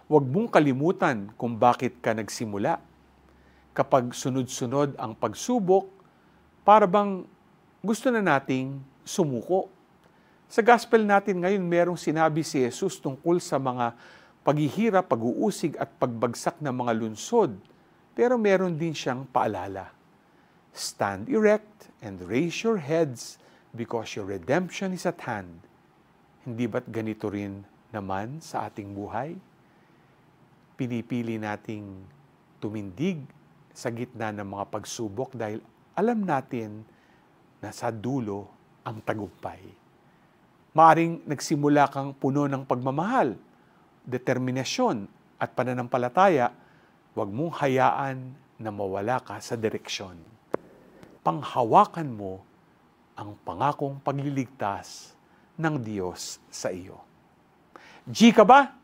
Huwag mong kalimutan kung bakit ka nagsimula. Kapag sunod-sunod ang pagsubok, para bang gusto na nating sumuko. Sa gospel natin ngayon, merong sinabi si Jesus tungkol sa mga paghihirap, pag-uusig at pagbagsak ng mga lunsod. Pero meron din siyang paalala. Stand erect and raise your heads because your redemption is at hand. Hindi ba't ganito rin naman sa ating buhay? Pinipili nating tumindig sa gitna ng mga pagsubok dahil alam natin na sa dulo ang tagumpay. Maaring nagsimula kang puno ng pagmamahal, determinasyon at pananampalataya, huwag mong hayaan na mawala ka sa direksyon. Panghawakan mo ang pangakong pagliligtas ng Diyos sa iyo. G ka ba?